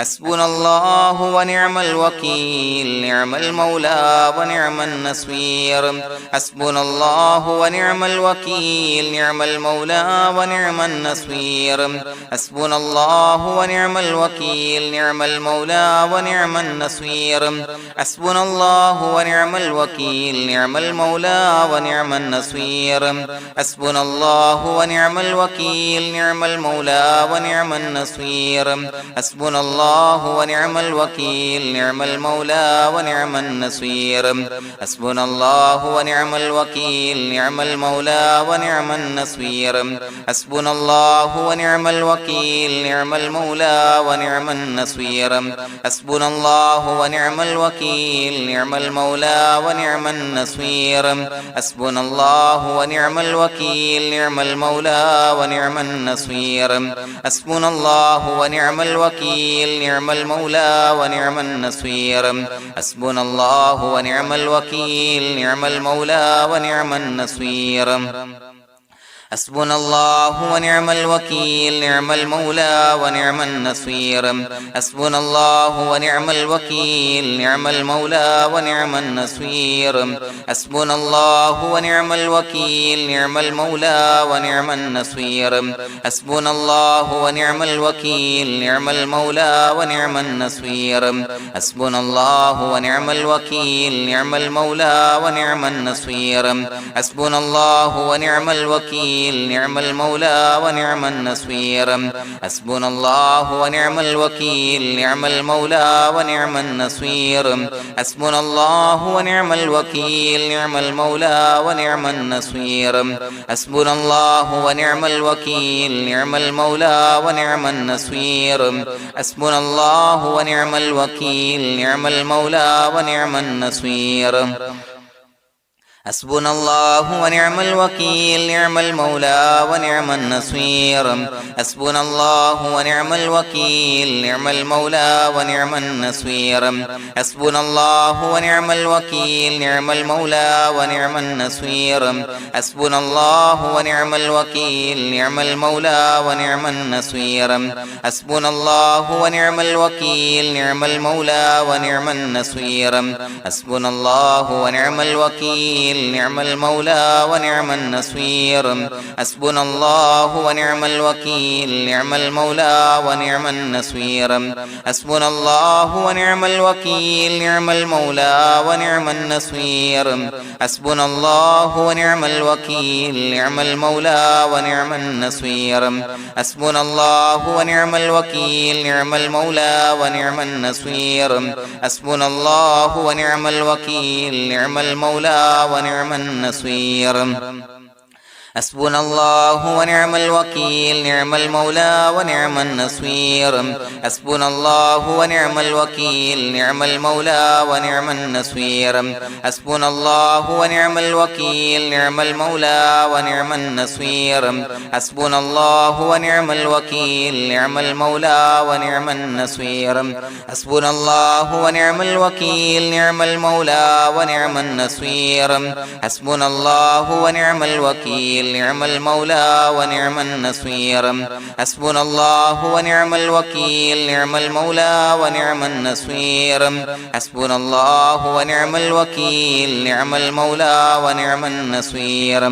حسبنا الله ونعم الوكيل نعم المولى ونعم النصير حسبنا الله ونعم الوكيل نعم المولى ونعم النصير حسبنا الله ونعم الوكيل نعم المولى ونعم النصير حسبنا الله ونعم الوكيل نعم المولى ونعم النصير حسبنا الله ونعم الوكيل نعم المولى ونعم النصير حسبنا الله ونعم الوكيل نعم المولى ونعم النصير حسبنا الله ونعم الوكيل نعم المولى ونعم النصير حسبنا الله ونعم الوكيل نعم المولى ونعم النصير حسبنا الله ونعم الوكيل نعم المولى ونعم النصير حسبنا الله ونعم الوكيل نعم المولى ونعم النصير حسبنا الله ونعم الوكيل نعم المولى ونعم النصير حسبنا الله ونعم الوكيل نعم المولى ونعم النصير حسبنا الله ونعم الوكيل نعم المولى ونعم النصير حسبنا الله ونعم الوكيل نعم المولى ونعم النصير حسبنا الله ونعم الوكيل نعم المولى ونعم النصير حسبنا الله ونعم الوكيل نعم المولى ونعم النصير حسبنا الله ونعم الوكيل نعم المولى ونعم النصير حسبنا الله ونعم الوكيل نعم المولى ونعم النصير حسبنا الله ونعم الوكيل نعم المولى ونعم النصير حسبنا الله ونعم الوكيل نعم المولى ونعم النصير حسبنا الله ونعم الوكيل نعم المولى ونعم النصير حسبنا الله ونعم الوكيل نعم المولى ونعم النصير حسبنا الله ونعم الوكيل نعم المولى ونعم النصير حسبنا الله ونعم الوكيل نعم المولى ونعم النصير حسبنا الله ونعم الوكيل نعم المولى ونعم النصير حسبنا الله ونعم الوكيل نعم المولى ونعم النصير حسبنا الله ونعم الوكيل نعم المولى ونعم النصير حسبنا الله ونعم الوكيل نعم المولى ونعم النصير حسبنا الله ونعم الوكيل نعم المولى ونعم النصير حسبنا الله ونعم الوكيل نعم المولى ونعم النصير حسبنا الله ونعم الوكيل نعم المولى ونعم النصير حسبنا الله ونعم الوكيل نعم المولى ونعم النصير حسبنا الله ونعم الوكيل نعم المولى ونعم النصير حسبنا الله ونعم الوكيل نعم المولى ونعم النصير حسبنا الله ونعم الوكيل نعم المولى ونعم النصير حسبنا الله ونعم الوكيل نعم المولى ونعم النصير حسبنا الله ونعم الوكيل نعم المولى ونعم النصير حسبنا الله ونعم الوكيل نعم المولى ونعم النصير حسبنا الله ونعم الوكيل نعم المولى ونعم النصير حسبنا الله ونعم الوكيل نعم المولى ونعم النصير حسبنا الله ونعم الوكيل نعم المولى ونعم النصير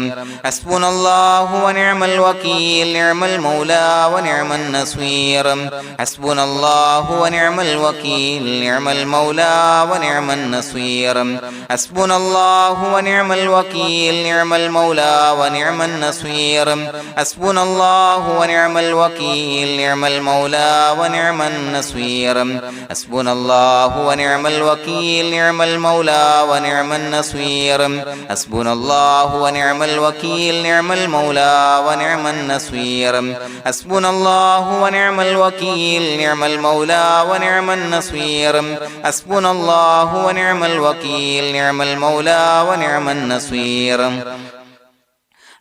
حسبنا الله ونعم الوكيل نعم المولى ونعم النصير حسبنا الله ونعم الوكيل نعم المولى ونعم النصير حسبنا الله ونعم الوكيل نعم المولى ونعم النصير حسبنا الله ونعم الوكيل نعم المولى ونعم النصير حسبنا الله ونعم الوكيل نعم المولى ونعم النصير حسبنا الله ونعم الوكيل نعم المولى ونعم النصير حسبنا الله ونعم الوكيل نعم المولى ونعم النصير حسبنا الله ونعم الوكيل نعم المولى ونعم النصير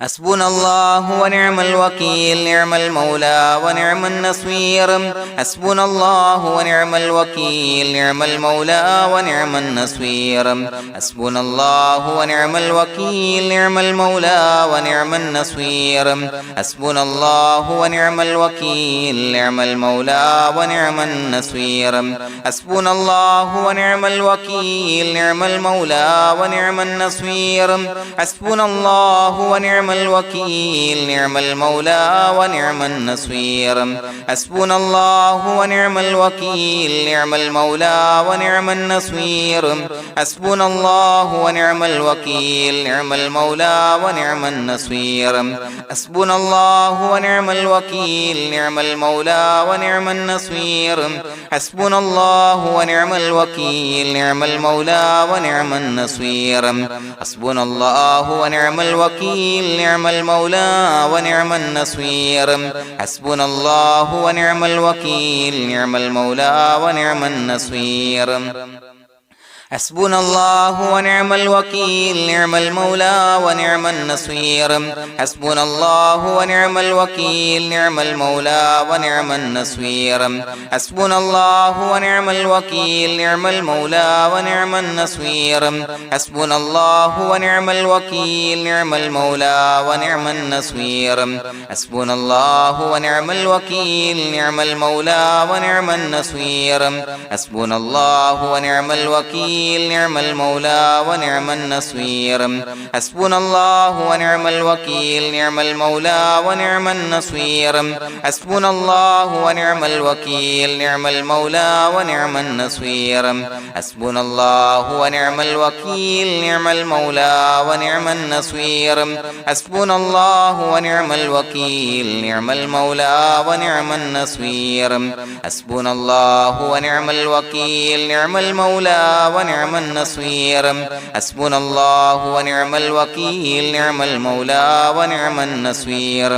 حسبنا الله ونعم الوكيل نعم المولى ونعم النصير حسبنا الله ونعم الوكيل نعم المولى ونعم النصير حسبنا الله ونعم الوكيل نعم المولى ونعم النصير حسبنا الله ونعم الوكيل نعم المولى ونعم النصير حسبنا الله ونعم الوكيل نعم المولى ونعم النصير حسبنا الله ونعم الوكيل نعم المولى ونعم النصير حسبنا الله ونعم الوكيل نعم المولى ونعم النصير حسبنا الله ونعم الوكيل نعم المولى ونعم النصير حسبنا الله ونعم الوكيل نعم المولى ونعم النصير حسبنا الله ونعم الوكيل نعم المولى ونعم النصير حسبنا الله ونعم الوكيل نعم المولى ونعم النصير حسبنا الله ونعم الوكيل نعم المولى ونعم النصير حسبنا الله ونعم الوكيل نعم المولى ونعم النصير حسبنا الله ونعم الوكيل نعم المولى ونعم النصير حسبنا الله ونعم الوكيل نعم المولى ونعم النصير حسبنا الله ونعم الوكيل نعم المولى ونعم النصير حسبنا الله ونعم الوكيل نعم المولى ونعم النصير حسبنا الله ونعم الوكيل نعم المولى ونعم النصير حسبنا الله ونعم الوكيل نعم المولى ونعم النصير حسبنا الله ونعم الوكيل نعم المولى ونعم النصير حسبنا الله ونعم الوكيل نعم المولى ونعم النصير حسبنا الله ونعم الوكيل نعم المولى ونعم النصير حسبنا الله ونعم الوكيل نعم المولى ونعم النصير حسبنا الله ونعم الوكيل نعم المولى ونعم النصير حسبنا الله ونعم الوكيل نعم المولى ونعم النصير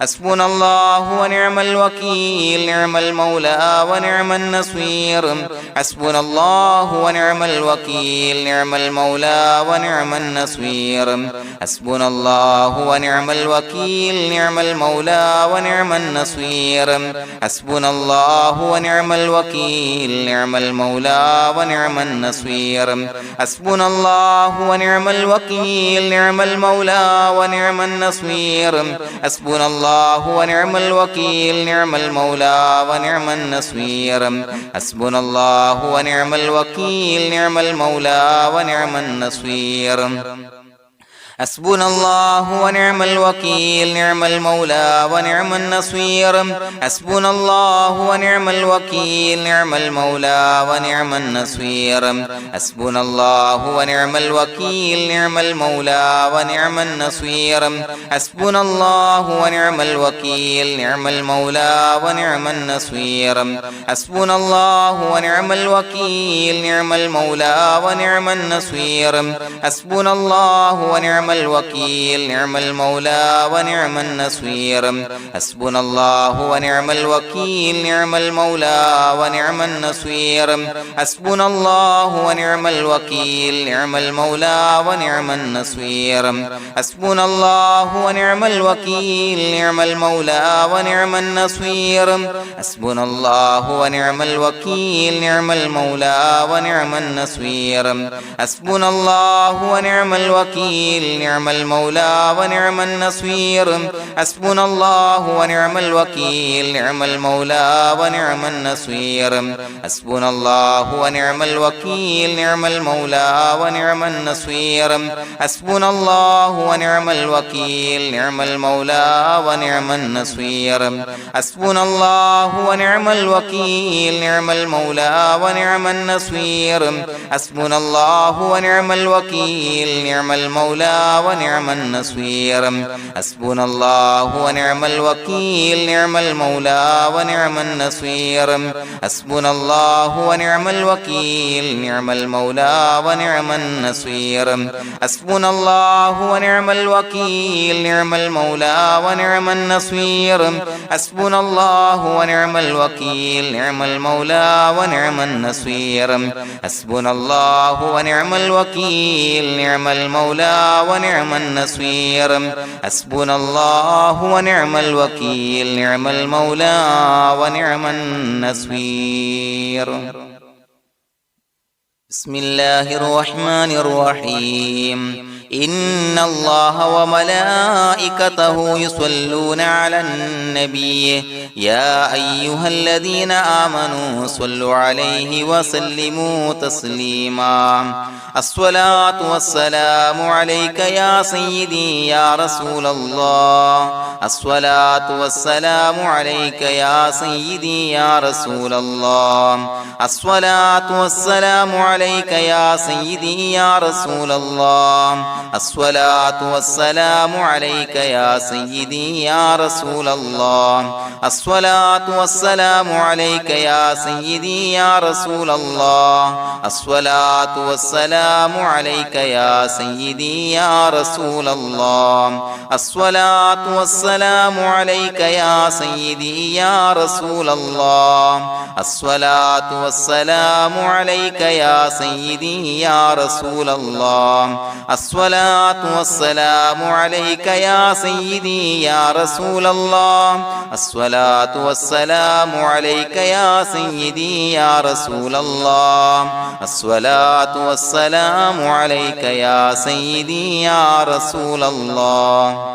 حسبنا الله ونعم الوكيل نعم المولى ونعم النصير حسبنا الله ونعم الوكيل نعم المولى ونعم النصير حسبنا الله ونعم الوكيل نعم المولى ونعم النصير حسبنا الله ونعم الوكيل نعم المولى ونعم النصير حسبنا الله ونعم الوكيل نعم المولى ونعم النصير حسبنا الله ونعم الوكيل نعم المولى ونعم النصير حسبنا الله ونعم الوكيل نعم المولى ونعم النصير حسبنا الله ونعم الوكيل نعم المولى ونعم النصير حسبنا الله ونعم الوكيل نعم المولى ونعم النصير حسبنا الله ونعم الوكيل نعم المولى ونعم النصير حسبنا الله ونعم الوكيل نعم المولى ونعم النصير حسبنا الله ونعم الوكيل نعم المولى ونعم النصير حسبنا الله ونعم الوكيل نعم المولى ونعم النصير حسبنا الله ونعم الوكيل نعم المولى ونعم النصير حسبنا الله ونعم الوكيل نعم المولى ونعم النصير حسبنا الله ونعم الوكيل نعم المولى ونعم النصير حسبنا الله ونعم الوكيل نعم المولى ونعم النصير حسبنا الله ونعم الوكيل نعم المولى ونعم النصير حسبنا الله ونعم الوكيل نعم المولى ونعم النصير حسبنا الله ونعم الوكيل نعم المولى ونعم النصير حسبنا الله ونعم الوكيل نعم المولى ونعم النصير حسبنا الله ونعم الوكيل نعم المولى ونعم النصير حسبنا الله ونعم الوكيل نعم المولى ونعم النصير حسبنا الله ونعم الوكيل نعم المولى ونعم النصير حسبنا الله ونعم الوكيل نعم المولى ونعم النصير حسبنا الله ونعم الوكيل نعم المولى ونعم النصير حسبنا الله ونعم الوكيل نعم المولى ونعم النصير حسبنا الله ونعم الوكيل نعم المولى ونعم النصير بسم الله الرحمن الرحيم إن الله وملائكته يصلون على النبي يا أيها الذين آمنوا صلوا عليه وسلموا تسليما الصلاة والسلام عليك يا سيدي يا رسول الله الصلاة والسلام عليك يا سيدي يا رسول الله الصلاة والسلام عليك يا سيدي يا رسول الله الصلاة والسلام عليك يا سيدي يا رسول الله الصلاة والسلام عليك يا سيدي يا رسول الله الصلاة والسلام عليك يا سيدي يا رسول الله الصلاة والسلام عليك يا سيدي يا رسول الله الصلاة والسلام عليك يا سيدي يا رسول الله الصلاة والسلام عليك يا سيدي يا رسول الله الصلاة والسلام عليك يا سيدي يا رسول الله الصلاة والسلام عليك يا سيدي يا رسول الله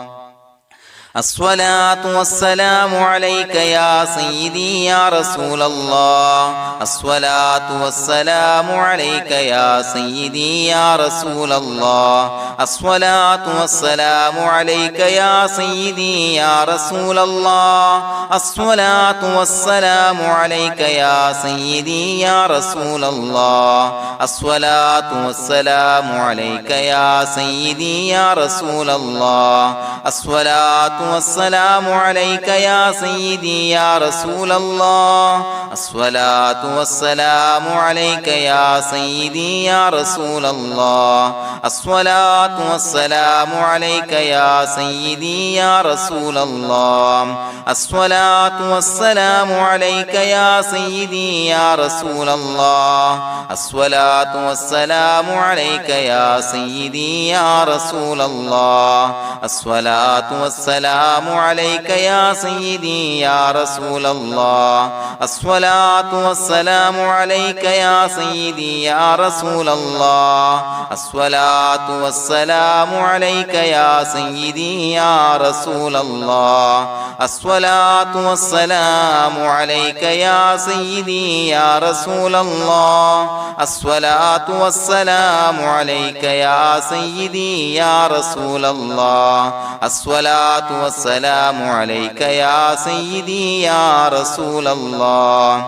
الصلاة والسلام عليك يا سيدي يا رسول الله الصلاة والسلام عليك يا سيدي يا رسول الله الصلاة والسلام عليك يا سيدي يا رسول الله الصلاة والسلام عليك يا سيدي يا رسول الله الصلاة والسلام عليك يا سيدي يا رسول الله الصلاة والسلام عليك يا سيدي يا رسول الله الصلاة والسلام عليك يا سيدي يا رسول الله الصلاة والسلام عليك يا سيدي يا رسول الله الصلاة والسلام عليك يا سيدي يا رسول الله الصلاة والسلام عليك يا سيدي يا رسول الله الصلاة والسلام عليك يا سيدي يا رسول الله الصلاة والسلام عليك يا سيدي يا رسول الله الصلاة والسلام عليك يا سيدي يا رسول الله الصلاة والسلام عليك يا سيدي يا رسول الله الصلاة والسلام عليك يا سيدي يا رسول الله الصلاة والسلام عليك يا سيدي يا رسول الله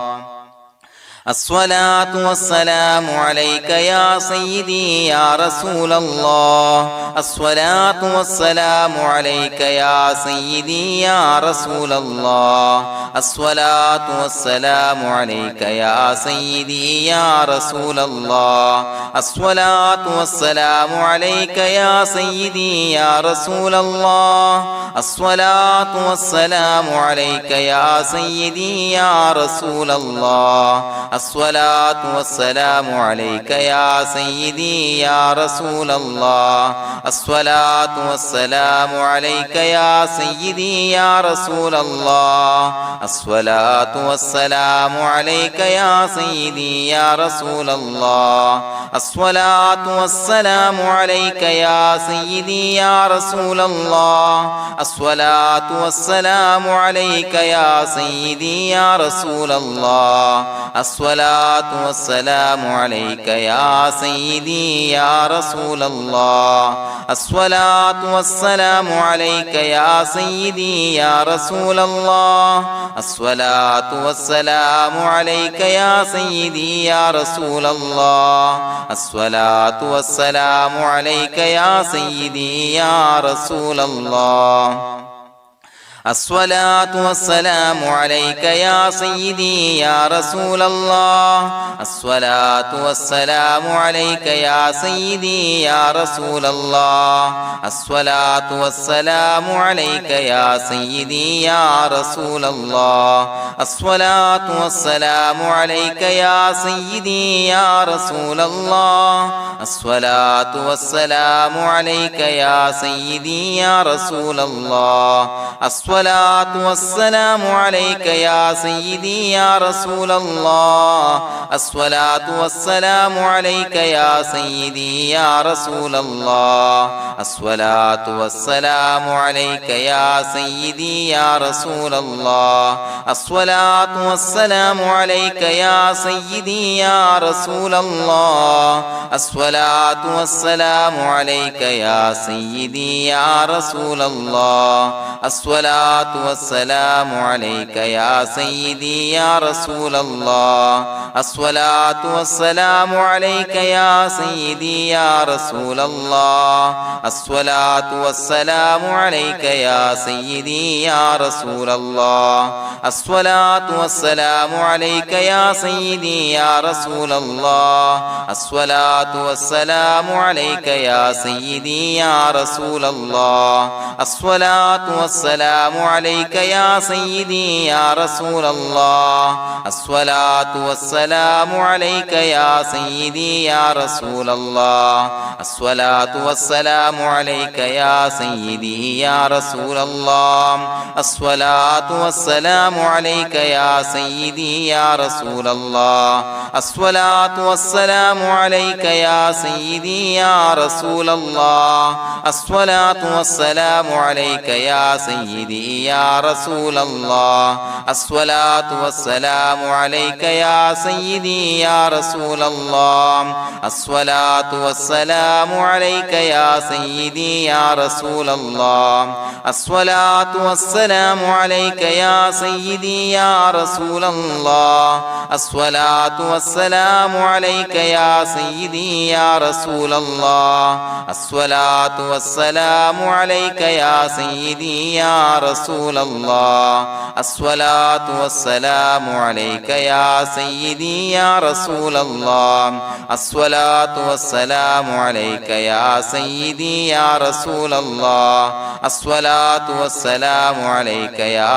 الصلاة والسلام عليك يا سيدي يا رسول الله الصلاة والسلام عليك يا سيدي يا رسول الله الصلاة والسلام عليك يا سيدي يا رسول الله الصلاة والسلام عليك يا سيدي يا رسول الله الصلاة والسلام عليك يا سيدي يا رسول الله الصلاة والسلام عليك يا سيدي يا رسول الله الصلاة والسلام عليك يا سيدي يا رسول الله الصلاة والسلام عليك يا سيدي يا رسول الله الصلاة والسلام عليك يا سيدي يا رسول الله الصلاة والسلام عليك يا سيدي يا رسول الله الصلاة والسلام عليك يا سيدي يا رسول الله الصلاة والسلام عليك يا سيدي يا رسول الله الصلاة والسلام عليك يا سيدي يا رسول الله الصلاة والسلام عليك يا سيدي يا رسول الله الصلاة والسلام عليك يا سيدي يا رسول الله الصلاة والسلام عليك يا سيدي يا رسول الله الصلاة والسلام عليك يا سيدي يا رسول الله الصلاة والسلام عليك يا سيدي يا رسول الله الصلاة والسلام عليك يا سيدي يا رسول الله الصلاة والسلام عليك يا سيدي يا رسول الله الصلاة والسلام عليك يا سيدي يا رسول الله الصلاة والسلام عليك يا سيدي يا رسول الله الصلاة والسلام عليك يا سيدي يا رسول الله الصلاة والسلام عليك يا سيدي يا رسول الله الصلاة والسلام عليك يا سيدي يا رسول الله الصلاة والسلام عليك يا سيدي يا رسول الله الصلاة والسلام عليك يا سيدي يا رسول الله الصلاة والسلام عليك يا سيدي يا رسول الله الصلاة والسلام عليك يا سيدي يا رسول الله الصلاة والسلام عليك يا سيدي يا رسول الله الصلاة والسلام عليك يا سيدي يا رسول الله الصلاة والسلام عليك يا سيدي يا رسول الله الصلاة والسلام عليك يا سيدي يا رسول الله الصلاة والسلام عليك يا سيدي يا رسول الله الصلاة والسلام عليك يا سيدي يا رسول الله الصلاة والسلام عليك يا سيدي يا رسول الله الصلاة والسلام عليك يا سيدي يا رسول الله الصلاة والسلام عليك يا سيدي يا رسول الله الصلاة والسلام عليك يا سيدي يا رسول الله الصلاة والسلام عليك يا سيدي يا رسول الله الصلاة والسلام عليك يا سيدي يا رسول الله الصلاة والسلام عليك يا سيدي يا رسول الله الصلاة والسلام عليك يا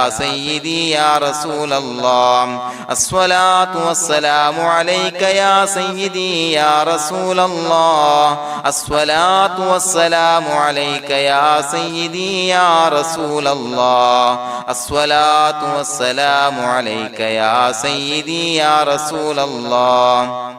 سيدي يا رسول الله الصلاة والسلام عليك يا سيدي يا رسول الله الصلاة والسلام عليك يا سيدي يا رسول الله الصلاة والسلام عليك يا سيدي يا رسول الله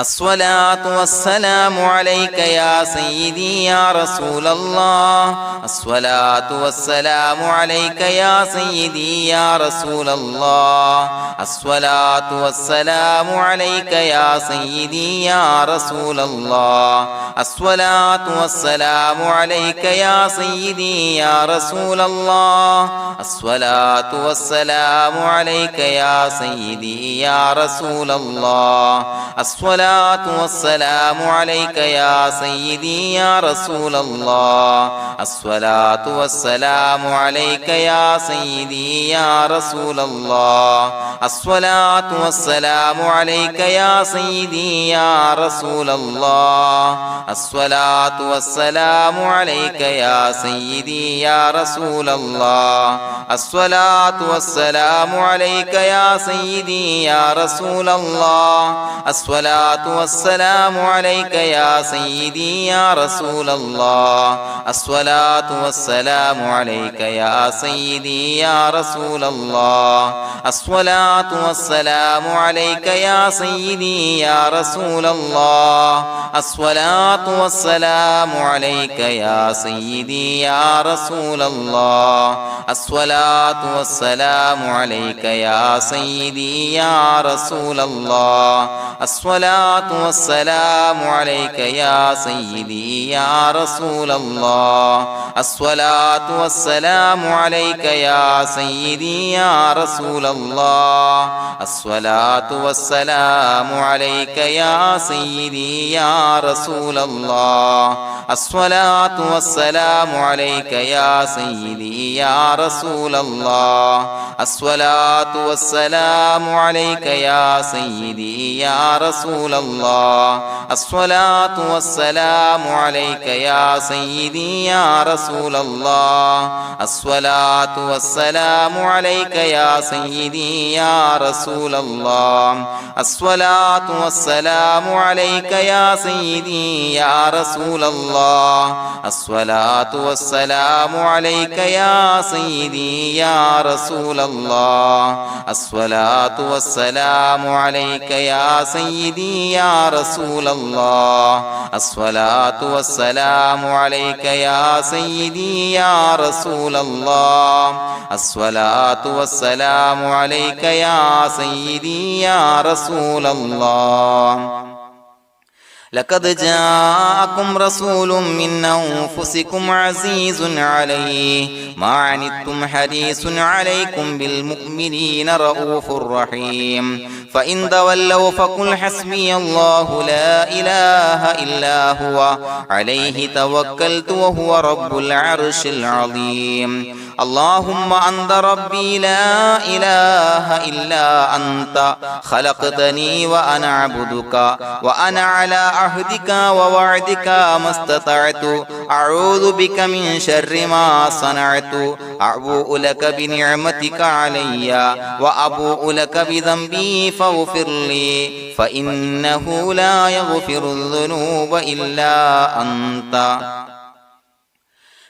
الصلاة والسلام عليك يا سيدي يا رسول الله الصلاة والسلام عليك يا سيدي يا رسول الله الصلاة والسلام عليك يا سيدي يا رسول الله الصلاة والسلام عليك يا سيدي يا رسول الله الصلاة والسلام عليك يا سيدي يا رسول الله الصلاة والسلام عليك يا سيدي يا رسول الله الصلاة والسلام عليك يا سيدي يا رسول الله الصلاة والسلام عليك يا سيدي يا رسول الله الصلاة والسلام عليك يا سيدي يا رسول الله الصلاة والسلام عليك يا سيدي يا رسول الله الصلاة والسلام عليك يا سيدي يا رسول الله الصلاة والسلام عليك يا سيدي يا رسول الله الصلاة والسلام عليك يا سيدي يا رسول الله الصلاة والسلام عليك يا سيدي يا رسول الله الصلاة والسلام عليك يا سيدي يا رسول الله الصلاة الصلاة والسلام عليك يا سيدي يا رسول الله الصلاة والسلام عليك يا سيدي يا رسول الله الصلاة والسلام عليك يا سيدي يا رسول الله الصلاة والسلام عليك يا سيدي يا رسول الله الصلاة والسلام عليك يا سيدي يا رسول الله الصلاة والسلام عليك يا سيدي يا رسول الله الصلاة والسلام عليك يا سيدي يا رسول الله الصلاة والسلام عليك يا سيدي يا رسول الله الصلاة والسلام عليك يا سيدي يا رسول الله الصلاة والسلام عليك يا سيدي يا رسول الله الصلاة والسلام عليك يا سيدي يا رسول الله الصلاة والسلام عليك يا سيدي يا رسول الله لقد جاءكم رسول من أنفسكم عزيز عليه ما عنتم حريص عليكم بالمؤمنين رؤوف رحيم فإن تولوا فقل حسبي الله لا إله إلا هو عليه توكلت وهو رب العرش العظيم اللهم أنت ربي لا إله إلا أنت خلقتني وأنا عبدك وأنا على عهدك ووعدك ما استطعت أعوذ بك من شر ما صنعت أبوء لك بنعمتك علي وأبوء لك بذنبي فاغفر لي فإنه لا يغفر الذنوب إلا أنت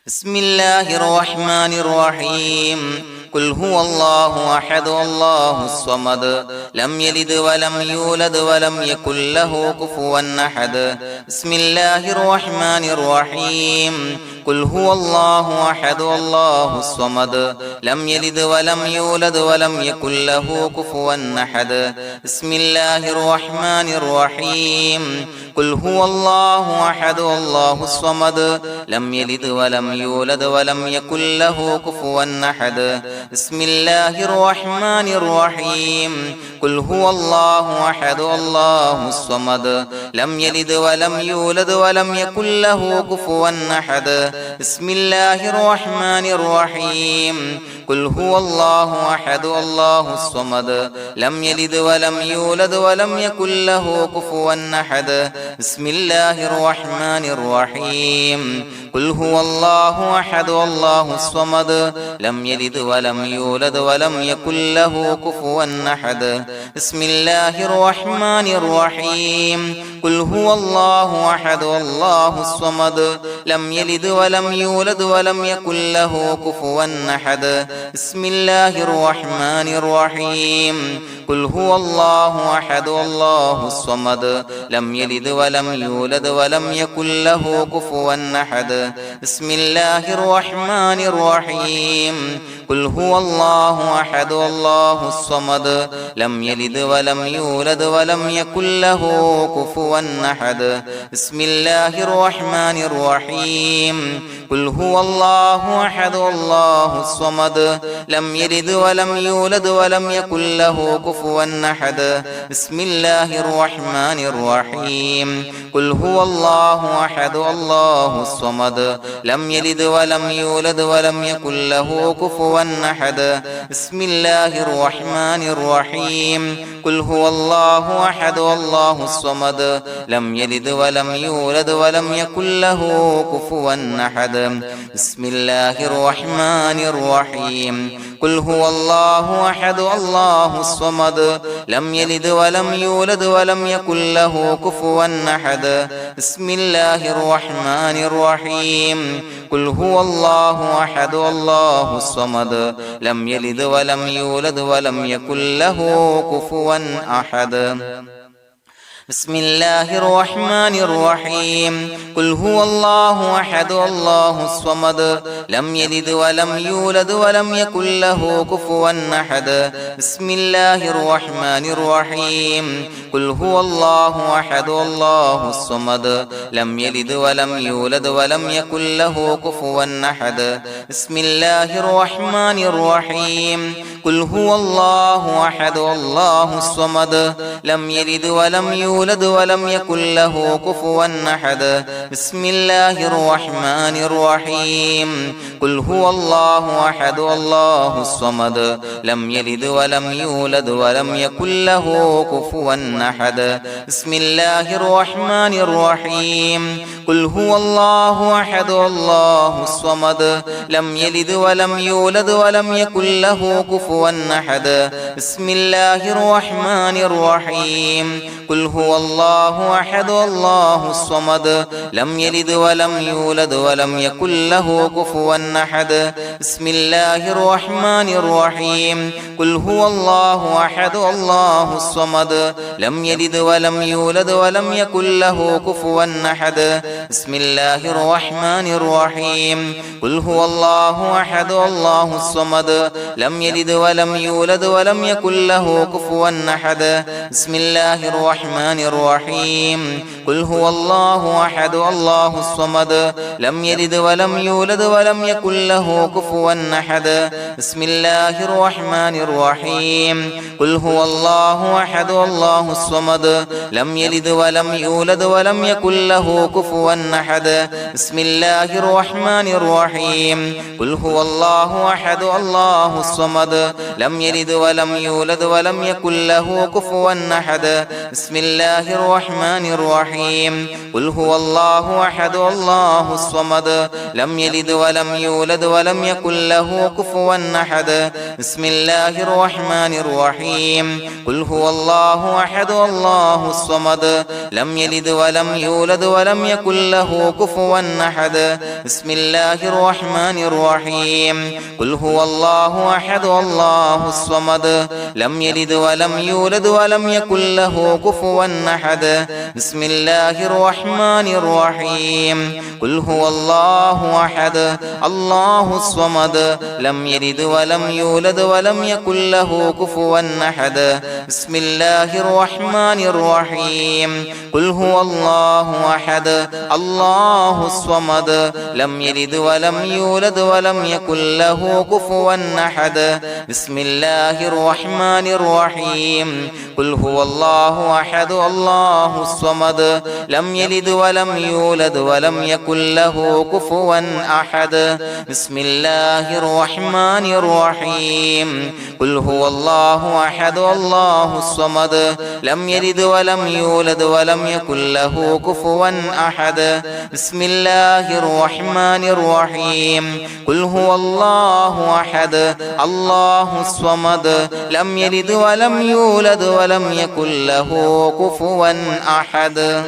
بسم الله الرحمن الرحيم قل هو الله أحد الله الصمد لم يلد ولم يولد ولم يكن له كفوا أحد بسم الله الرحمن الرحيم قل هو الله أحد الله الصمد لم يلد ولم يولد ولم يكن له كفوا أحد بسم الله الرحمن الرحيم قل هو الله أحد الله الصمد لم يلد ولم يولد ولم يكن له كفوا أحد بسم الله الرحمن الرحيم قل هو الله أحد الله الصمد لم يلد ولم يولد ولم يكن له كفوا أحد بسم الله الرحمن الرحيم قل هو الله أحد الله الصمد لم يلد ولم يولد ولم يكن له كفوا أحد بسم الله الرحمن الرحيم قل هو الله أحد الله الصمد لم يلد ولم يولد ولم يكن له كفوا أحد بسم الله الرحمن الرحيم قل هو الله أحد الله الصمد لم يلد ولم يولد ولم يكن له كفوا أحد بسم الله الرحمن الرحيم قل هو الله أحد الله الصمد لم يلد ولم يولد ولم يكن له كفوا أحد بسم الله الرحمن الرحيم قل هو الله أحد الله الصمد لم يلد ولم يولد ولم يكن له كفوا أحد بسم الله الرحمن الرحيم قل هو الله أحد الله الصمد لم يلد ولم يولد ولم يكن له كفوا أحد بسم الله الرحمن الرحيم قل هو الله أحد الله الصمد لم يلد ولم يولد ولم يكن له كفوا أحد بسم الله الرحمن الرحيم قل هو الله أحد الله الصمد لم يلد ولم يولد ولم يكن له كفوا أحد بسم الله الرحمن الرحيم قل هو الله أحد الله الصمد لم يلد ولم يولد ولم يكن له كفوا أحد بسم الله الرحمن الرحيم قل هو الله أحد الله الصمد لم يلد ولم يولد ولم يكن له كفوا أحد بسم الله الرحمن الرحيم قل هو الله أحد الله الصمد لم يلد ولم يولد ولم يكن له كفوا أحد بسم الله الرحمن الرحيم قل هو الله أحد الله الصمد لم يلد ولم يولد ولم يكن له كفوا أحد بسم الله الرحمن الرحيم قل هو الله أحد الله الصمد لم يلد ولم يولد ولم يكن له كفوا أحد بسم الله الرحمن الرحيم قل هو الله أحد الله الصمد لم يلد ولم يولد ولم يكن له كفوا أحد بسم الله الرحمن الرحيم قل هو الله أحد الله الصمد لم يلد ولم يولد ولم يكن له كفوا أحد بسم الله الرحمن الرحيم قل هو الله أحد الله الصمد لم يلد ولم يولد ولم يكن له كفوا أحد بسم الله الرحمن الرحيم قل هو الله أحد الله الصمد لم يلد ولم يولد ولم يكن له كفوا أحد بسم الله الرحمن الرحيم قل هو الله أحد الله الصمد لم يلد ولم يولد ولم يكن له كفوا أحد بسم الله الرحمن الرحيم قل هو الله أحد الله الصمد لم يلد ولم يولد ولم يكن له كفوا أحد بسم الله الرحمن الرحيم قل هو الله أحد الله الصمد لم يلد ولم يولد ولم يكن له كفوا أحد بسم الله الرحمن الرحيم قل هو الله أحد الله الصمد لم يلد ولم يولد ولم يكن له كفوا أحد بسم الله الرحمن الرحيم قل هو الله أحد الله الصمد لم يلد ولم يولد ولم يكن له كفوا أحد بسم الله الرحمن الرحيم قل هو الله أحد الله الصمد لم يلد ولم يولد ولم يكن له كفوا أحد بسم الله الرحمن الرحيم قل هو الله أحد الله الصمد لم يلد ولم يولد ولم يكن له كفوا أحد بسم الله الرحمن الرحيم قل هو الله أحد الله الصمد لم يلد ولم يولد ولم يكن له كفوا أحد بسم الله الرحمن الرحيم قل هو الله أحد الله الصمد لم يلد ولم يولد ولم يكن له كفوا أحد بسم الله الرحمن الرحيم قل هو الله أحد الله الصمد لم يلد ولم يولد ولم يكن له كفوا أحد بسم الله الرحمن الرحيم قل هو الله أحد الله الصمد لم يلد ولم يولد ولم يكن له كفوا أحد بسم الله الرحمن الرحيم قل هو الله أحد الله الصمد لم يلد ولم يولد ولم يكن له كفوا أحد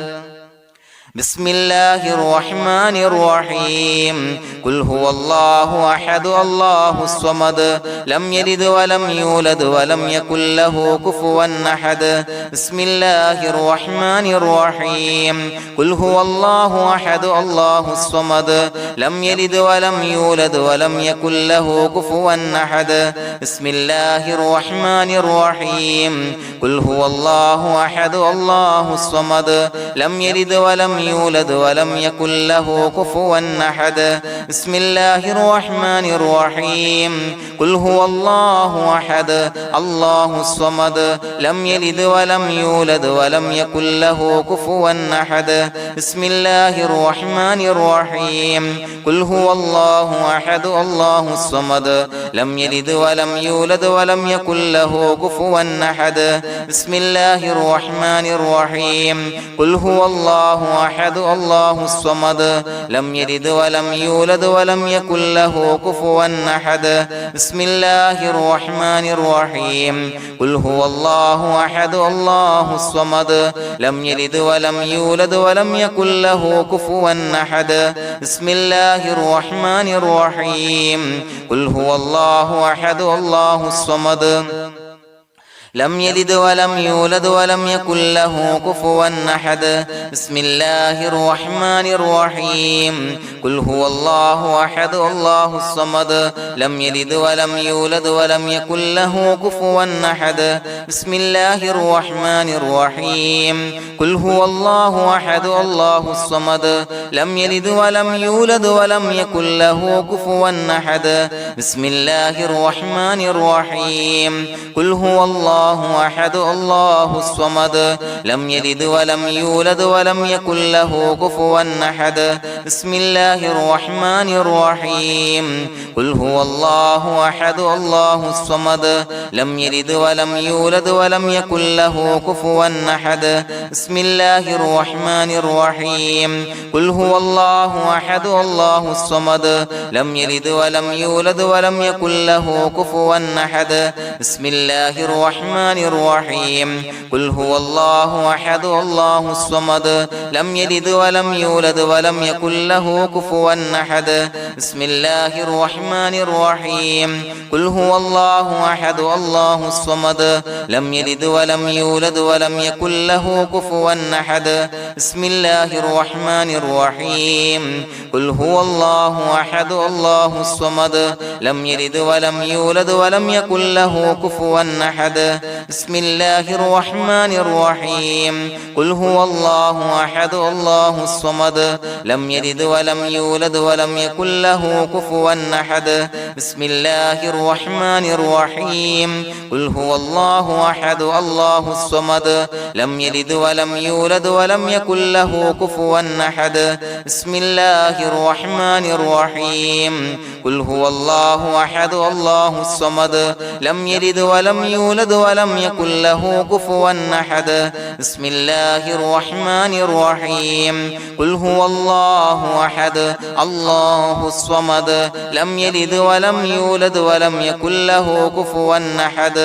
بسم الله الرحمن الرحيم قل هو الله أحد الله الصمد لم يلد ولم يولد ولم يكن له كفوا أحد بسم الله الرحمن الرحيم قل هو الله أحد الله الصمد لم يلد ولم يولد ولم يكن له كفوا أحد بسم الله الرحمن الرحيم قل هو الله أحد الله الصمد لم يلد ولم يولد ولم يكن له كفوا أحد بسم الله الرحمن الرحيم قل هو الله أحد الله الصمد لم يلد ولم يولد ولم يكن له كفوا أحد بسم الله الرحمن الرحيم قل هو الله أحد الله الصمد لم يلد ولم يولد ولم يكن له كفوا أحد بسم الله الرحمن الرحيم قل هو الله أحد الله الصمد لم يلد ولم يولد ولم يكن له كفوا أحد بسم الله الرحمن الرحيم قل هو الله أحد الله الصمد لم يلد ولم يولد ولم يكن له كفوا أحد بسم الله الرحمن الرحيم قل هو الله أحد الله الصمد لم يلد ولم يولد ولم يكن له كفوا أحد بسم الله الرحمن الرحيم قل هو الله أحد الله الصمد لم يلد ولم يولد ولم يكن له كفوا أحد بسم الله الرحمن الرحيم قل هو الله أحد الله الصمد لم يلد ولم يولد ولم يكن له كفوا أحد بسم الله الرحمن الرحيم قل هو الله أحد الله الصمد لم يلد ولم يولد ولم يكن له كفوا أحد بسم الله الرحمن الرحيم قل هو الله أحد الله الصمد لم يلد ولم يولد ولم يكن له كفوا أحد بسم الله الرحمن الرحيم قل هو الله أحد الله الصمد لم يلد ولم يولد ولم يكن له كفوا أحد بسم الله الرحمن الرحيم قل هو الله أحد الله الصمد لم يلد ولم يولد ولم يكن له كفوا أحد بسم الله الرحمن الرحيم قل هو الله أحد الله الصمد لم يلد ولم يولد ولم يكن له كفوا أحد بسم الله الرحمن الرحيم قل هو الله أحد الله الصمد لم يلد ولم يولد ولم يكن له كفوا أحد بسم الله الرحمن الرحيم قل هو الله أحد الله الصمد لم يلد ولم يولد ولم يكن له كفوا أحد بسم الله الرحمن الرحيم قل هو الله أحد الله الصمد لم يلد ولم يولد ولم يكن له كفوا أحد بسم الله الرحمن الرحيم قل هو الله أحد الله الصمد لم يلد ولم يولد ولم يكن له كفوا أحد بسم الله الرحمن الرحيم قل هو الله أحد الله الصمد لم يلد ولم يولد ولم يكن له كفوا أحد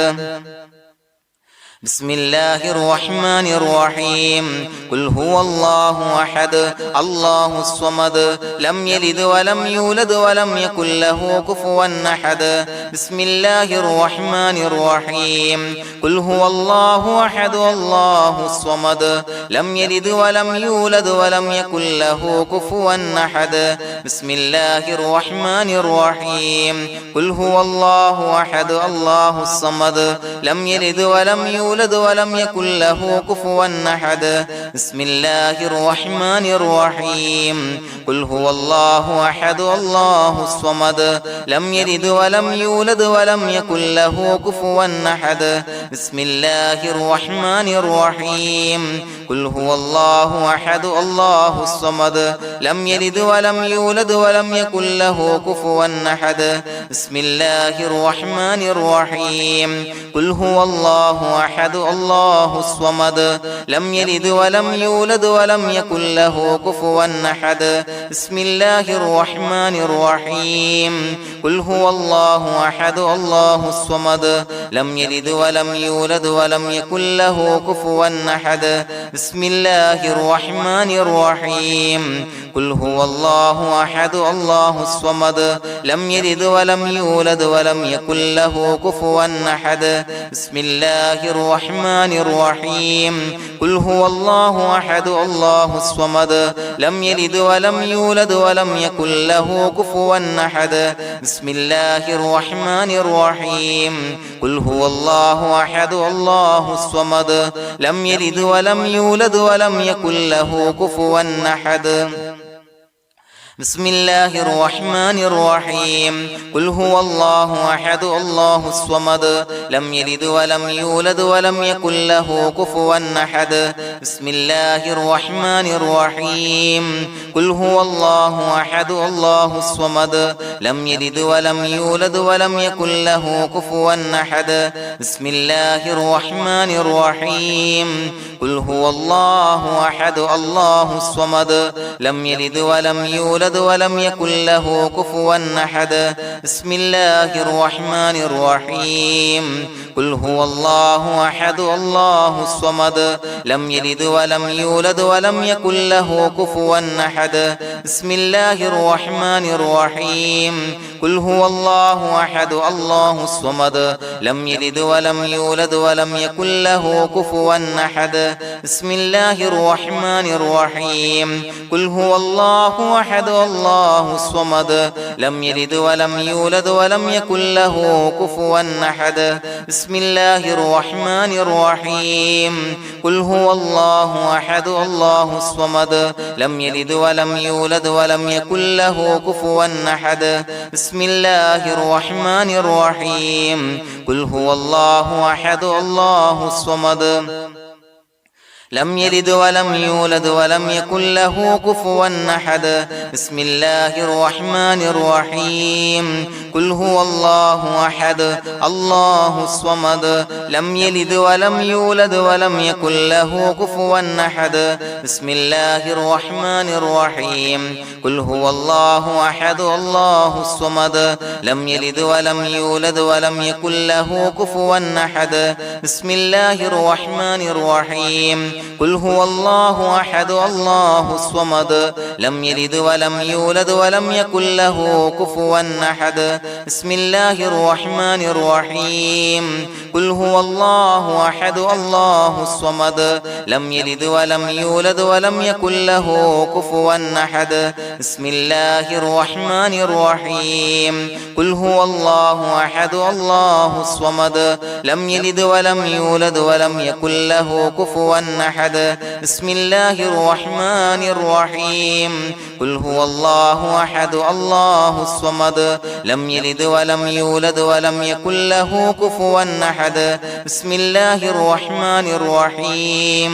بسم الله الرحمن الرحيم قل هو الله أحد الله الصمد لم يلد ولم يولد ولم يكن له كفوا أحد بسم الله الرحمن الرحيم قل هو الله أحد الله الصمد لم يلد ولم يولد ولم يكن له كفوا أحد بسم الله الرحمن الرحيم قل هو الله أحد الله الصمد لم يلد ولم يولد ولم يكن له كفوا أحد بسم الله الرحمن الرحيم قل هو الله أحد الله الصمد لم يلد ولم يولد ولم يكن له كفوا أحد بسم الله الرحمن الرحيم قل هو الله أحد الله الصمد لم يلد ولم يولد ولم يكن له كفوا أحد بسم الله الرحمن الرحيم قل هو الله أحد الله الصمد لم يلد ولم يولد ولم يكن له كفوا أحد بسم الله الرحمن الرحيم قل هو الله أحد الله الصمد لم يلد ولم يولد ولم يكن له كفوا أحد بسم الله الرحمن الرحيم قل هو الله أحد الله الصمد لم يلد ولم يولد ولم يكن له كفوا أحد بسم الله الرحمن الرحيم قل هو الله أحد الله الصمد لم يلد ولم يولد ولم يكن له كفوا أحد بسم الله الرحمن الرحيم قل هو الله أحد الله الصمد لم يلد ولم يولد ولم يكن له كفوا أحد بسم الله الرحمن الرحيم قل هو الله أحد الله الصمد لم يلد ولم يولد ولم يكن له كفوا أحد بسم الله الرحمن الرحيم قل هو الله أحد الله الصمد لم يلد ولم يولد ولم يكن له كفوا أحد بسم الله الرحمن الرحيم قل هو الله أحد الله الصمد لم يلد ولم يولد يولد ولم يكن له كفوا أحد بسم الله الرحمن الرحيم قل هو الله أحد الله الصمد لم يلد ولم يولد ولم يكن له كفوا أحد بسم الله الرحمن الرحيم قل هو الله أحد الله الصمد لم يلد ولم يولد ولم يكن له كفوا أحد بسم الله الرحمن الرحيم قل هو الله أحد الله الصمد لم يلد ولم يولد ولم يكن له كفوا أحد بسم الله الرحمن الرحيم قل هو الله أحد الله الصمد لم يلد ولم يولد ولم يكن له كفوا أحد بسم الله الرحمن الرحيم قل هو الله أحد الله الصمد لم يلد ولم يولد ولم يكن له كفوا أحد بسم الله الرحمن الرحيم قل هو الله أحد الله الصمد لم يلد ولم يولد ولم يكن له كفوا أحد بسم الله الرحمن الرحيم قل هو الله أحد الله الصمد لم يلد ولم يولد ولم يكن له كفوا أحد بسم الله الرحمن الرحيم قل هو الله أحد الله الصمد لم يلد ولم يولد ولم يكن له كفوا أحد بسم الله الرحمن الرحيم قل هو الله أحد الله الصمد لم يلد ولم يولد ولم يكن له كفوا أحد بسم الله الرحمن الرحيم قل هو الله أحد الله الصمد لم يلد ولم يولد ولم يكن له كفوا أحد بسم الله الرحمن الرحيم قل هو الله أحد الله الصمد لم يلد ولم يولد ولم يكن له كفوا أحد بسم الله الرحمن الرحيم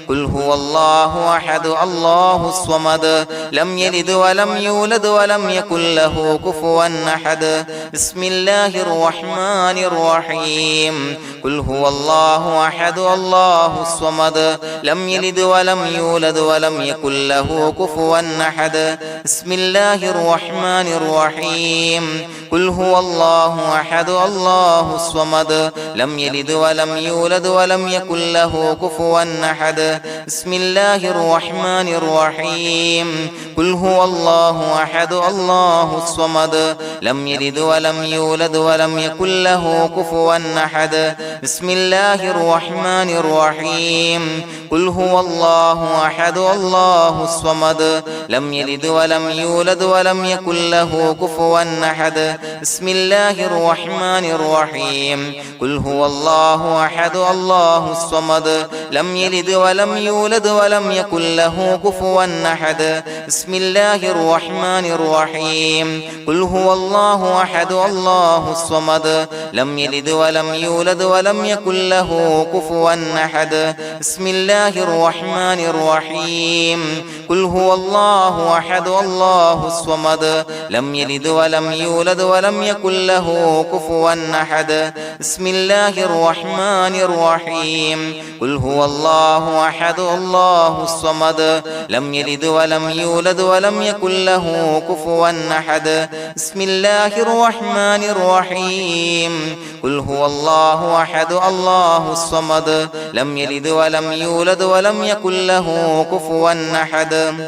قل هو الله أحد الله الصمد لم يلد ولم يولد ولم يكن له كفوا أحد بسم الله الرحمن الرحيم قل هو الله أحد الله الصمد لم يلد ولم يولد ولم يكن له كفوا أحد بسم الله الرحمن الرحيم قل هو الله أحد الله الصمد لم يلد ولم يولد ولم يكن له كفوا أحد بسم الله الرحمن الرحيم قل هو الله أحد الله الصمد لم يلد ولم يولد ولم يكن له كفوا أحد بسم الله الرحمن الرحيم قل هو الله أحد الله الصمد لم يلد ولم يولد ولم يكن له كفوا أحد بسم الله الرحمن الرحيم قل هو الله أحد الله الصمد لم يلد ولم يولد ولم يكن له كفوا أحد بسم الله الرحمن الرحيم قل هو الله أحد الله الصمد لم يلد ولم يولد ولم يكن له كفوا أحد بسم الله الرحمن الرحيم قل هو الله أحد الله الصمد لم يلد ولم يولد ولم يكن له كفوا أحد بسم الله الرحمن الرحيم قل هو الله أحد الله الصمد لم يلد ولم يولد ولم يكن له كفوا أحد بسم الله الرحمن الرحيم قل هو الله أحد الله الصمد لم يلد ولم يولد ولم يكن له كفوا أحد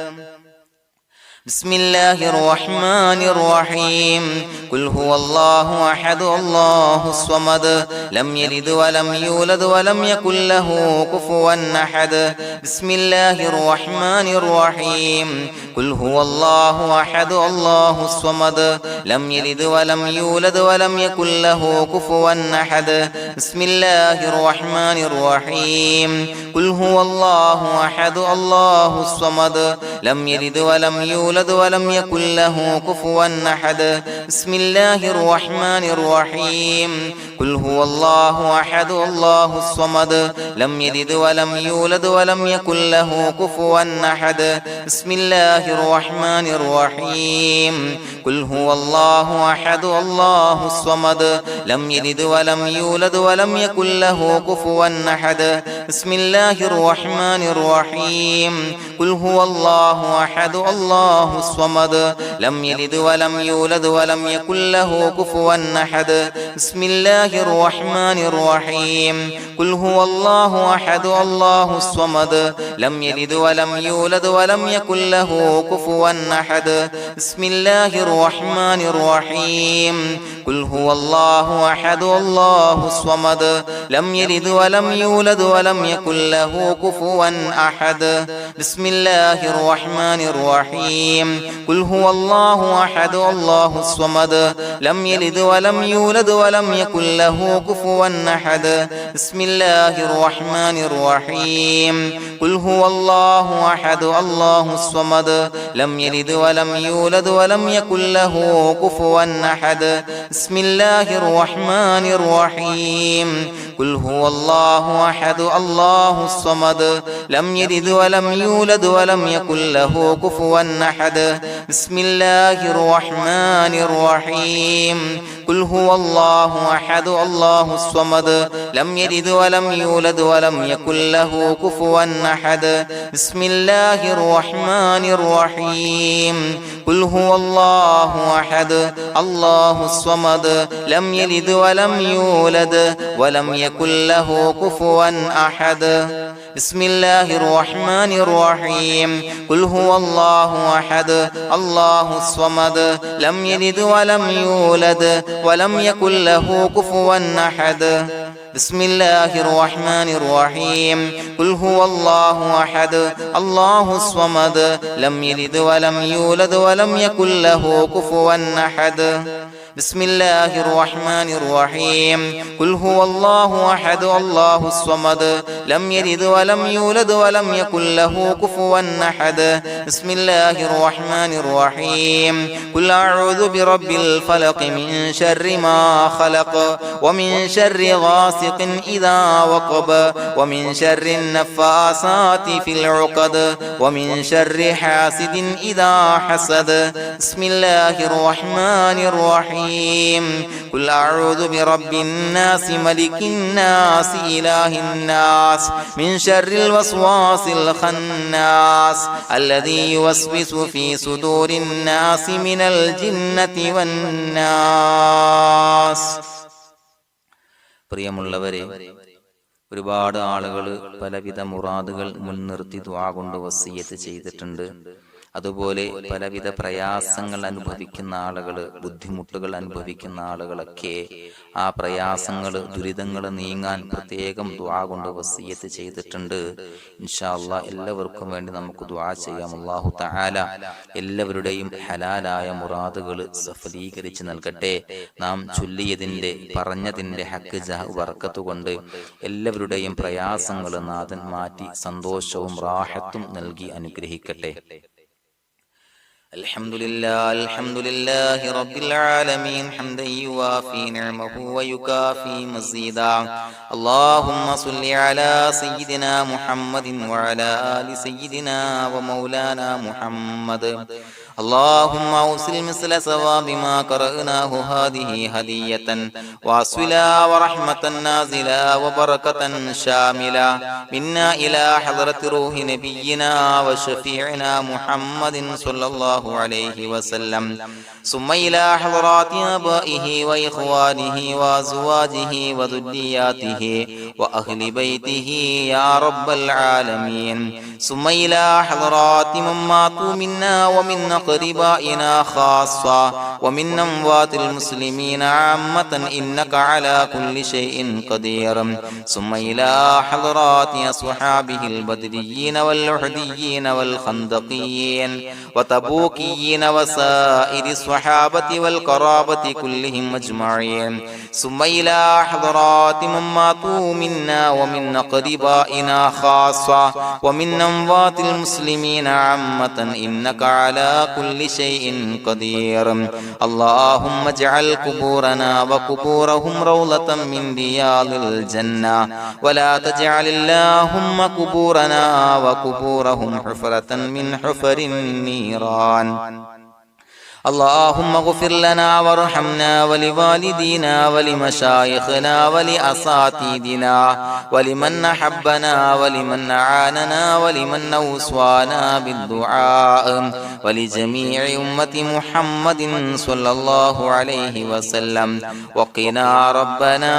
بسم الله الرحمن الرحيم قل هو الله أحد الله الصمد لم يلد ولم يولد ولم يكن له كفوا أحد بسم الله الرحمن الرحيم قل هو الله أحد الله الصمد لم يلد ولم يولد ولم يكن له كفوا أحد بسم الله الرحمن الرحيم قل هو الله أحد الله الصمد لم يلد ولم يولد ولم يكن له كفوا أحد بسم الله الرحمن الرحيم قل هو الله أحد الله الصمد لم يلد ولم يولد ولم يكن له كفوا أحد بسم الله الرحمن الرحيم قل هو الله أحد الله الصمد لم يلد ولم يولد ولم يكن له كفوا أحد بسم الله الرحمن الرحيم قل هو الله الله أحد الله الصمد لم يلد ولم يولد ولم يكن له كفوا أحد بسم الله الرحمن الرحيم قل هو الله أحد الله الصمد لم يلد ولم يولد ولم يكن له كفوا أحد بسم الله الرحمن الرحيم قل هو الله أحد الله الصمد لم يلد ولم يولد ولم يكن له كفوا أحد بسم الله الرحمن الرحيم قل هو الله أحد الله الصمد لم يلد ولم يولد ولم يكن له كفوا أحد بسم الله الرحمن الرحيم قل هو الله أحد الله الصمد لم يلد ولم يولد ولم يكن له كفوا أحد بسم الله الرحمن الرحيم قل هو الله أحد الله الصمد لم يلد ولم يولد ولم يكن له كفوا أحد بسم الله الرحمن الرحيم قل هو الله أحد الله الصمد لم يلد ولم يولد ولم يكن له كفوا أحد بسم الله الرحمن الرحيم قل هو الله أحد الله الصمد لم يلد ولم يولد ولم يكن له كفوا أحد بسم الله الرحمن الرحيم قل هو الله أحد الله الصمد لم يلد ولم يولد ولم يكن له كفوا أحد بسم الله الرحمن الرحيم قل هو الله أحد الله الصمد لم يلد ولم يولد ولم يكن له كفوا أحد بسم الله الرحمن الرحيم قل هو الله أحد الله الصمد لم يلد ولم يولد ولم يكن له كفوا أحد بسم الله الرحمن الرحيم قل أعوذ برب الفلق من شر ما خلق ومن شر غاسق إذا وقب ومن شر النفاثات في العقد ومن شر حاسد إذا حسد بسم الله الرحمن الرحيم قل أعوذ برب الناس ملك الناس إله الناس من شر الوسواس الخناس الذي يوسوس في صدور الناس من الجنة والناس. പ്രിയമുള്ളവരെ, ഒരുപാട് ആളുകൾ പലവിധ മുറാദുകൾ മുൻനിർത്തി ദുആ കൊണ്ട് വസിയ്യത്ത് ചെയ്തിട്ടുണ്ട്. അതുപോലെ പലവിധ പ്രയാസങ്ങൾ അനുഭവിക്കുന്ന ആളുകൾ, ബുദ്ധിമുട്ടുകൾ അനുഭവിക്കുന്ന ആളുകളൊക്കെ ആ പ്രയാസങ്ങൾ, ദുരിതങ്ങൾ നീങ്ങാൻ പ്രത്യേകം ദുആ കൊണ്ട് വസിയ്യത്ത് ചെയ്തിട്ടുണ്ട്. ഇൻഷാ അല്ലാഹ് എല്ലാവർക്കും വേണ്ടി നമുക്ക് ദുആ ചെയ്യാം. അല്ലാഹു തആല എല്ലാവരുടെയും ഹലാലായ മുറാദുകൾ സഫലീകരിച്ച് നൽകട്ടെ. നാം ചൊല്ലിയതിന്റെ, പറഞ്ഞതിന്റെ ഹക്ക് ജാഹ് ബർക്കത്ത് കൊണ്ട് എല്ലാവരുടെയും പ്രയാസങ്ങൾ നാഥൻ മാറ്റി സന്തോഷവും റാഹത്തും നൽകി അനുഗ്രഹിക്കട്ടെ. الحمد لله رب العالمين حمدا يوافي نعمه ويكافي مزيدا. اللهم صل على سيدنا محمد وعلى آل سيدنا ومولانا محمد. اللهم أوصل مثل ثواب ما قرأناه هذه هدية واصلا ورحمة نازلا وبركة شاملة منا إلى حضرة روح نبينا وشفيعنا محمد صلى الله عليه وسلم، ثم إلى حضرات آبائه وإخوانه وأزواجه وذرياته وأهل بيته يا رب العالمين، ثم إلى حضرات من ماتوا منا ومن أقربائنا خاصة ومن أموات المسلمين عامة إنك على كل شيء قدير، ثم إلى حضرات أصحابه البدريين والأحديين والخندقيين وتبوكيين وسائر الصحابة والقرابة كلهم أجمعين، ثم إلى حضرات من ماتوا منا ومن أقربائنا خاصة ومن أموات المسلمين عامة إنك على كل شيء قدير. اللهم اجعل قبورنا وقبورهم روضة من رياض الجنة، ولا تجعل اللهم قبورنا وقبورهم حفرة من حفر النيران. اللهم اغفر لنا وارحمنا ولوالدينا ولمشايخنا ولأساتذتنا ولمن أحبنا ولمن أعاننا ولمن أوصانا بالدعاء ولجميع أمة محمد صلى الله عليه وسلم وقنا ربنا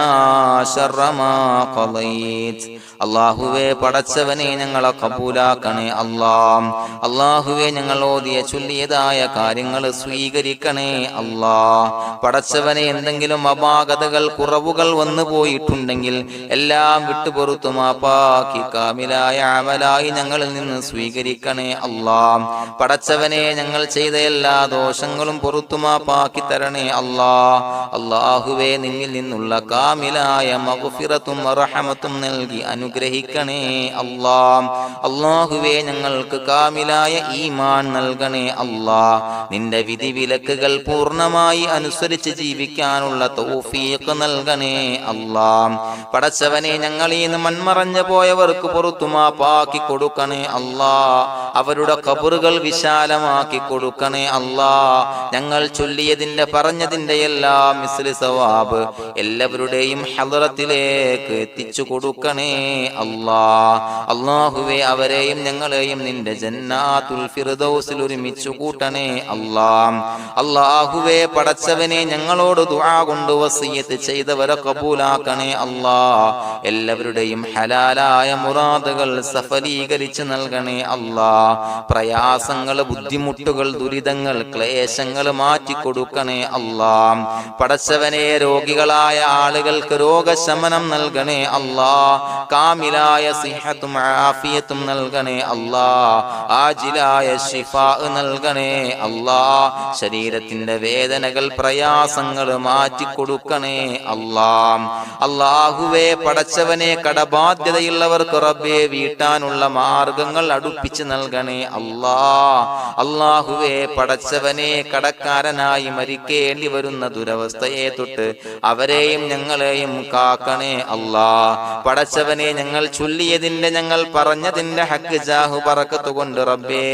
شر ما قضيت. അള്ളാഹുവേ പടച്ചവനെ ഞങ്ങളെ കബൂലാക്കണേ അല്ലാഹ്. അള്ളാഹുവേ ഞങ്ങൾ ഓതിയ ചൊല്ലിയതായ കാര്യങ്ങൾ സ്വീകരിക്കണേ അല്ലാഹ്. പടച്ചവനെ എന്തെങ്കിലും അപാകതകൾ കുറവുകൾ വന്നു പോയിട്ടുണ്ടെങ്കിൽ എല്ലാം വിട്ടുപൊറുത്തു മാപ്പാക്കി കാമിലായ അമലായി ഞങ്ങളിൽ നിന്ന് സ്വീകരിക്കണേ അല്ലാഹ്. പടച്ചവനെ ഞങ്ങൾ ചെയ്ത എല്ലാ ദോഷങ്ങളും പൊറുത്തു മാപ്പാക്കി തരണേ അല്ലാഹ്. അള്ളാഹുവേ നിന്നിൽ നിന്നുള്ള കാമിലായ മഗ്ഫിറത്തും റഹമത്തും നൽകി അനുഗ്രഹിക്കണേ അല്ലാഹ്. അല്ലാഹുവേ ഞങ്ങൾക്ക് കാമിലായ ഈമാൻ നൽകണേ അല്ലാഹ്. നിന്റെ വിധി വിലക്കുകൾ പൂർണ്ണമായി അനുസരിച്ച് ജീവിക്കാനുള്ള തൗഫീഖ് നൽകണേ അല്ലാഹ്. പടച്ചവനെ ഞങ്ങളിൽ നിന്ന് മൺമറഞ്ഞു പോയവർക്ക് പുറത്തു മാപ്പാക്കി കൊടുക്കണേ അല്ലാഹ്. അവരുടെ ഖബറുകൾ വിശാലമാക്കി കൊടുക്കണേ അല്ലാഹ്. ഞങ്ങൾ ചൊല്ലിയതിന്റെ പറഞ്ഞതിന്റെ എല്ലാം മിസ്ലി സവാബ് എല്ലാവരുടെയും ഹളറത്തിലേക്ക് എത്തിച്ചു കൊടുക്കണേ അല്ലാഹ്. അല്ലാഹുവേ അവരെയും ഞങ്ങളെയും നിന്റെ ജന്നാത്തുൽ ഫിർദൗസിൽ ഒരുമിച്ചു കൂട്ടണേ അല്ലാഹ്. അല്ലാഹുവേ പടച്ചവനെ ഞങ്ങളോട് ദുആ കൊണ്ട് വസിയത്ത് ചെയ്തവരെ കബൂലാക്കണേ അല്ലാഹ്. എല്ലാവരുടെയും ഹലാലായ മുറാദുകൾ സഫലീകരിച്ച് നൽകണേ അല്ലാഹ്. പ്രയാസങ്ങൾ, ബുദ്ധിമുട്ടുകൾ, ദുരിതങ്ങൾ, ക്ലേശങ്ങൾ മാറ്റിക്കൊടുക്കണേ അല്ലാഹ്. പടച്ചവനെ രോഗികളായ ആളുകൾക്ക് രോഗശമനം നൽകണേ അല്ലാഹ്. കാമിലായ സിഹത്തും ആഫിയത്തും നൽകണേ അല്ലാഹ്. ആജിലായ ശിഫാ നൽകണേ അല്ലാഹ്. ശരീരത്തിന്റെ വേദനകൾ, പ്രയാസങ്ങൾ മാറ്റിക്കൊടുക്കണേ അല്ലാഹ്. അല്ലാഹുവേ പടച്ചവനെ കടബാധ്യതയുള്ളവർക്ക് റബ്ബേ വീട്ടാനുള്ള മാർഗങ്ങൾ അടുപ്പിച്ച് നൽകണേ അല്ലാഹ്. അല്ലാഹുവേ പടച്ചവനെ കടക്കാരനായി മരിക്കേണ്ടി വരുന്ന ദുരവസ്ഥയെ തൊട്ട് അവരെയും ഞങ്ങളെയും കാക്കണേ അല്ലാഹ്. പടച്ചവനെ ഞങ്ങൾ ചൊല്ലിയതിന്റെ, ഞങ്ങൾ പറഞ്ഞതിന്റെ ഹക്ക് ജാഹു ബറക്കത്ത് കൊണ്ട് റബ്ബേ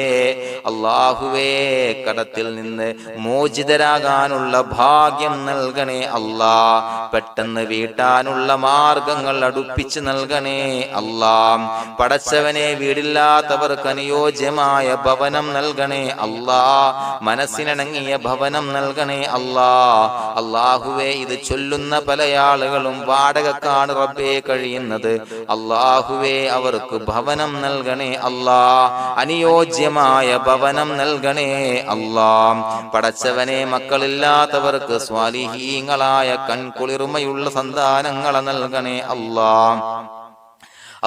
അല്ലാഹുവേ കടത്തിൽ നിന്ന് മോചിതരാകാനുള്ള ഭാഗ്യം നൽകണേ അല്ലാഹ്. പെട്ടെന്ന് വീട്ടാനുള്ള മാർഗങ്ങൾ അടുപ്പിച്ച് നൽകണേ അല്ലാഹ്. പടച്ചവനെ വീടില്ലാത്തവർക്ക് അനുയോജ്യമായ ഭവനം നൽകണേ അല്ലാഹ്. മനസ്സിനിണങ്ങിയ ഭവനം നൽകണേ അല്ലാഹ്. അല്ലാഹുവേ ഇത് ചൊല്ലുന്ന പല ആളുകളും വാടകക്കാണ് റബ്ബേ കഴിയുന്നത്. അല്ലാഹുവേ അവർക്ക് ഭവനം നൽകണേ അല്ലാഹ്. അനുയോജ്യമായ ഭവനം നൽകണേ അല്ലാഹ്. പടച്ചവനെ മക്കളില്ലാത്തവർക്ക് സ്വാലിഹീങ്ങളായ കൺകുളിർമയുള്ള സന്താനങ്ങളെ നൽകണേ അല്ലാഹ്.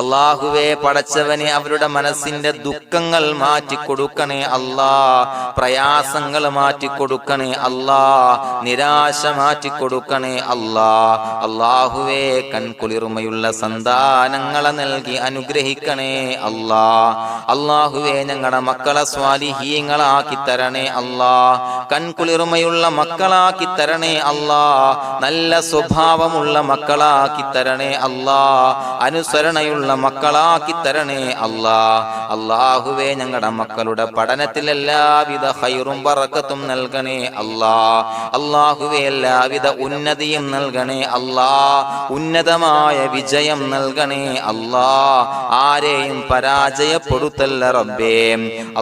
അല്ലാഹുവേ പടച്ചവനെ അവരുടെ മനസ്സിന്റെ ദുഃഖങ്ങൾ മാറ്റിക്കൊടുക്കണേ അല്ലാഹ്. പ്രയാസങ്ങൾ മാറ്റിക്കൊടുക്കണേ അല്ലാഹ്. നിരാശ മാറ്റിക്കൊടുക്കണേ അല്ലാഹ്. അല്ലാഹുവേ കൺകുളിർമയുള്ള സന്താനങ്ങളെ നൽകി അനുഗ്രഹിക്കണേ അല്ലാഹ്. അല്ലാഹുവേ ഞങ്ങളുടെ മക്കളെ സ്വാലിഹീങ്ങളാക്കി തരണേ അല്ലാഹ്. കൺകുളിർമയുള്ള മക്കളാക്കി തരണേ അല്ലാഹ്. നല്ല സ്വഭാവമുള്ള മക്കളാക്കി തരണേ അല്ലാഹ്. അനുസരണയുള്ള മക്കളാക്കി തരണേ അല്ലാഹ്. അല്ലാഹുവേ ഞങ്ങളുടെ മക്കളുടെ പഠനത്തിൽ എല്ലാവിധ ഖൈറും ബറക്കത്തും നൽകണേ അല്ലാഹ്. അല്ലാഹുവേ എല്ലാവിധ ഉന്നതിയും നൽകണേ അല്ലാഹ്. ഉന്നതമായ വിജയം നൽകണേ അല്ലാഹ്. ആരെയും പരാജയപ്പെടുത്തല്ല റബ്ബേ.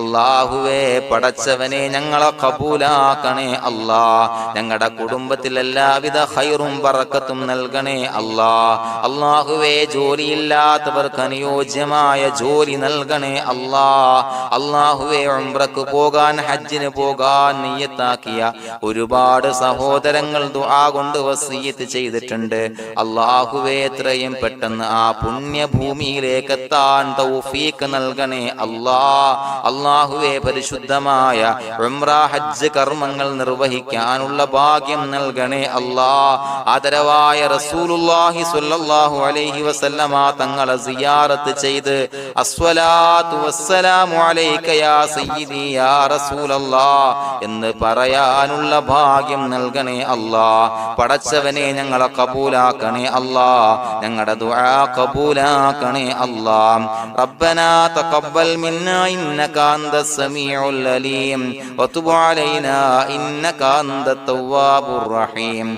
അല്ലാഹുവേ പടച്ചവനെ ഞങ്ങളെ കബൂലാക്കണേ അല്ലാഹ്. ഞങ്ങളുടെ കുടുംബത്തിൽ എല്ലാവിധ ഖൈറും ബറക്കത്തും നൽകണേ അല്ലാഹ്. അല്ലാഹുവേ ജോലിയില്ലാത്ത അനുയോജ്യമായ ജോലി നൽകണേ അല്ലാഹ്. അല്ലാഹുവേ ഉംറക്ക് പോകാൻ, ഹജ്ജിന് പോകാൻ നിയ്യത്താക്കിയ ഒരുപാട് സഹോദരങ്ങൾ ദുആ കൊണ്ട് വസിയത്ത് ചെയ്തിട്ടുണ്ട്. അല്ലാഹുവേ എത്രയും പെട്ടെന്ന് ആ പുണ്യഭൂമിയിലേക്ക് എത്താൻ തൗഫീഖ് നൽകണേ അല്ലാഹ്. അല്ലാഹുവേ പരിശുദ്ധമായ ഉംറ ഹജ്ജ് കർമ്മങ്ങൾ നിർവഹിക്കാനുള്ള ഭാഗ്യം നൽകണേ അല്ലാഹ്. ആദരവായ റസൂലുള്ളാഹി സ്വല്ലല്ലാഹു അലൈഹി വസല്ലമ തങ്ങളെ സിയാറത്ത് ചെയ്ത് അസ്സലാത്തു വസ്സലാമു അലൈക യാ സയ്യിദി യാ റസൂലല്ലാഹ് എന്ന് പറയാനുള്ള ഭാഗ്യം നൽകണേ അല്ലാഹ്. പടച്ചവനെ ഞങ്ങളെ കബൂലാക്കണേ അല്ലാഹ്, ഞങ്ങളുടെ ദുആ കബൂലാക്കണേ അല്ലാഹ്. റബ്ബനാ തഖബ്ബൽ മിന്നാ ഇന്നക അന്തസ് സമീഉൽ അലീം വതുബ് അലൈനാ ഇന്നക അന്തത് തവ്വാബുർ റഹീം.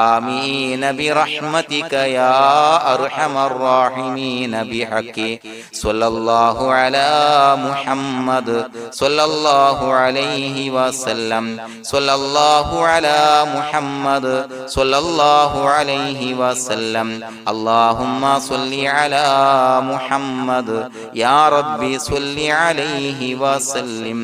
ആമീൻ ബിറഹ്മതിക യാ അർഹമർ റഹീമീൻ ബിഹഖി സ്വല്ലല്ലാഹു അലാ മുഹമ്മദ് സ്വല്ലല്ലാഹു അലൈഹി വസല്ലം സ്വല്ലല്ലാഹു അലാ മുഹമ്മദ് സ്വല്ലല്ലാഹു അലൈഹി വസല്ലം. അല്ലാഹുമ്മ സ്വല്ലി അലാ മുഹമ്മദ് യാ റബ്ബി സ്വല്ലി അലൈഹി വസല്ലം.